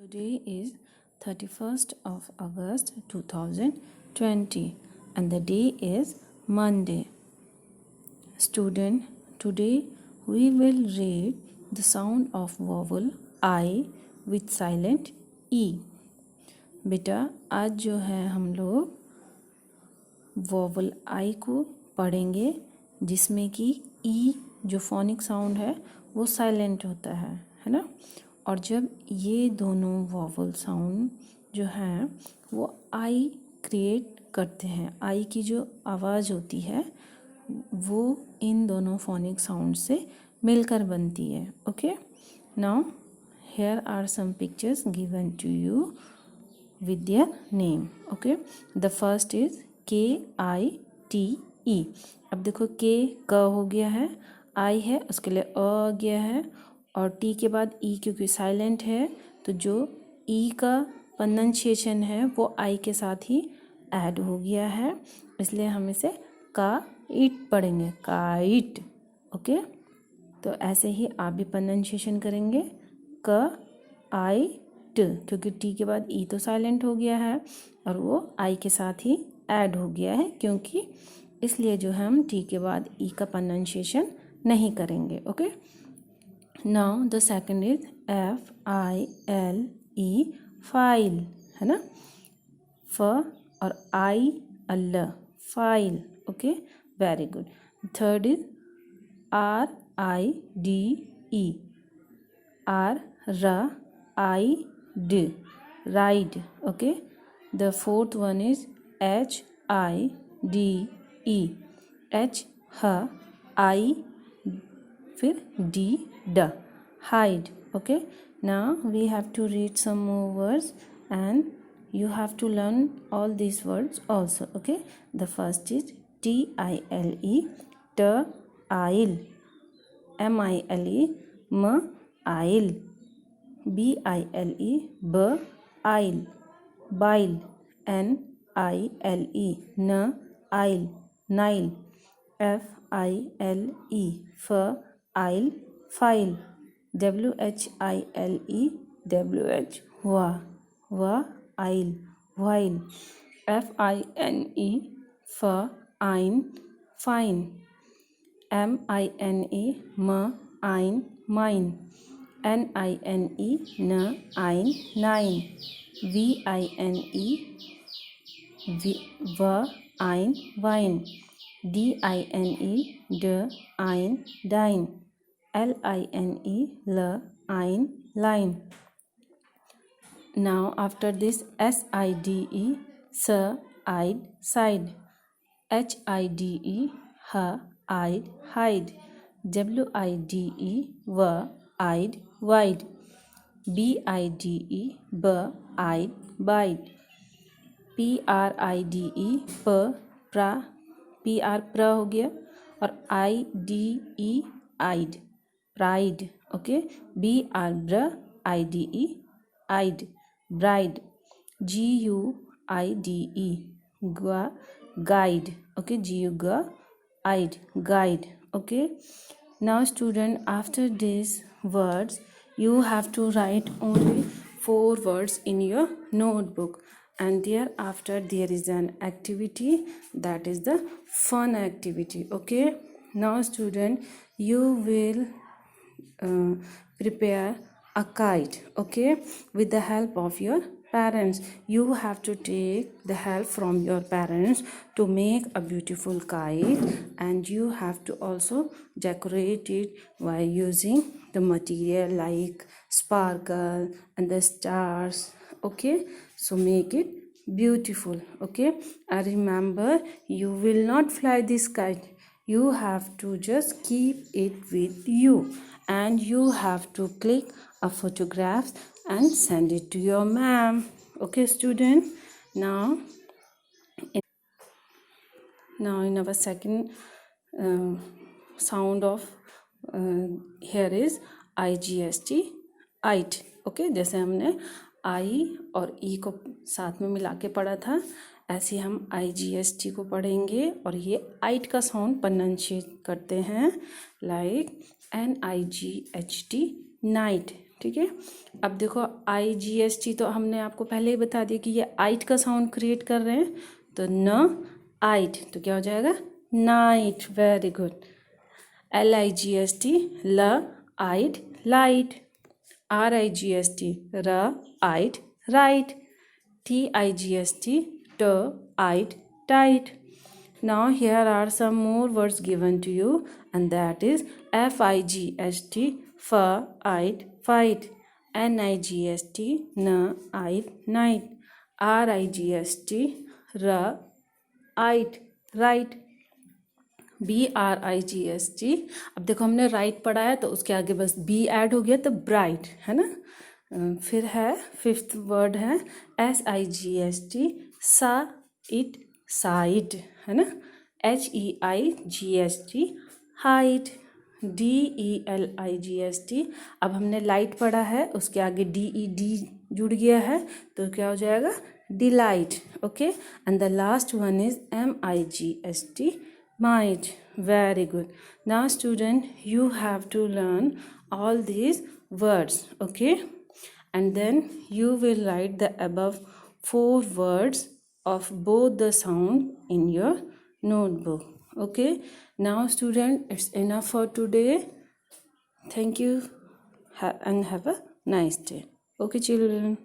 Today is 31st of August 2020 and the day is Monday. Student, today we will read the sound of vowel I with silent E. बेटा आज जो है हम लोग vowel आई को पढ़ेंगे जिसमें कि ई जो फोनिक साउंड है वो साइलेंट होता है ना। और जब ये दोनों वॉवल साउंड जो हैं वो आई क्रिएट करते हैं, आई की जो आवाज़ होती है वो इन दोनों फोनिक साउंड से मिलकर बनती है। Okay, now here are some pictures given to you with their name. Okay, the first is KITE. अब देखो K क हो गया है, I है उसके लिए अ आ गया है और T के बाद E क्योंकि साइलेंट है तो जो E का प्रोनंसिएशन है वो I के साथ ही ऐड हो गया है, इसलिए हम इसे का इट पढ़ेंगे, काइट। ओके, तो ऐसे ही आप भी प्रोनंसिएशन करेंगे क आई ट, क्योंकि टी के बाद ई तो साइलेंट हो गया है और वो आई के साथ ही ऐड हो गया है, क्योंकि इसलिए जो हम टी के बाद ई का प्रोनंसिएशन नहीं करेंगे। Okay, now the second is FILE, file है ना, फ और I L, file. Okay, very good. Third is RIDE, R I D, ride. Okay, the fourth one is HIDE, H I फिर D D, hide. Okay, now we have to read some more words and you have to learn all these words also. Okay, the first is TILE, tile, MILE, mile, BILE, bile, bile, NILE, nile, nile, FILE, file, file, WHILE, WH, while, while, FINE, fine, fine, MINE, mine, mine, NINE, nine, VINE, vine, vine, DINE, dine, LINE, line. Now after this SIDE, side, side, HIDE, hide, hide, WIDE, wide, wide, BIDE, bide, bide, PRIDE, PR हो गया और IDE, eyed, pride. Okay, BRIDE, eyed, bride, GUIDE, guide. Okay, GUIDE, guide. Okay, now student, after these words you have to write only 4 words in your notebook, and thereafter there is an activity, that is the fun activity. Okay, now student, you will prepare a kite. Okay, with the help of your parents. You have to take the help from your parents to make a beautiful kite, and you have to also decorate it by using the material like sparkle and the stars. Okay, so make it beautiful. Okay, and remember, you will not fly this kite, you have to just keep it with you, and you have to click a photograph and send it to your ma'am. Okay student, now in our second sound of here is IGST, ight. Okay, जैसे हमने आई और ई को साथ में मिला के पढ़ा था, ऐसे हम IGST को पढ़ेंगे और ये आइट का साउंड प्रोनाउंशिएट करते हैं लाइक NIGHT, नाइट। ठीक है। अब देखो IGST तो हमने आपको पहले ही बता दिया कि ये आइट का साउंड क्रिएट कर रहे हैं, तो न आइट, तो क्या हो जाएगा नाइट। Very good. LIGST ल आइट light. RIGST raw right right. TIGST t ight tight. Now here are some more words given to you, and that is FIGST for ight fight. NIGST n ight night. RIGST r ight right. BRIGST, अब देखो हमने right पढ़ा है तो उसके आगे बस B Ed हो गया तो ब्राइट, है ना। फिर है फिफ्थ वर्ड है SIGST सा इट साइट, है ना। HEIGST height. DELIGST, अब हमने लाइट पढ़ा है उसके आगे DED जुड़ गया है तो क्या हो जाएगा delight. Okay, and the last one is MIGST might. Very good. Now student, you have to learn all these words, okay, and then you will write the above 4 words of both the sound in your notebook. Okay, now student, it's enough for today. Thank you and have a nice day. Okay children.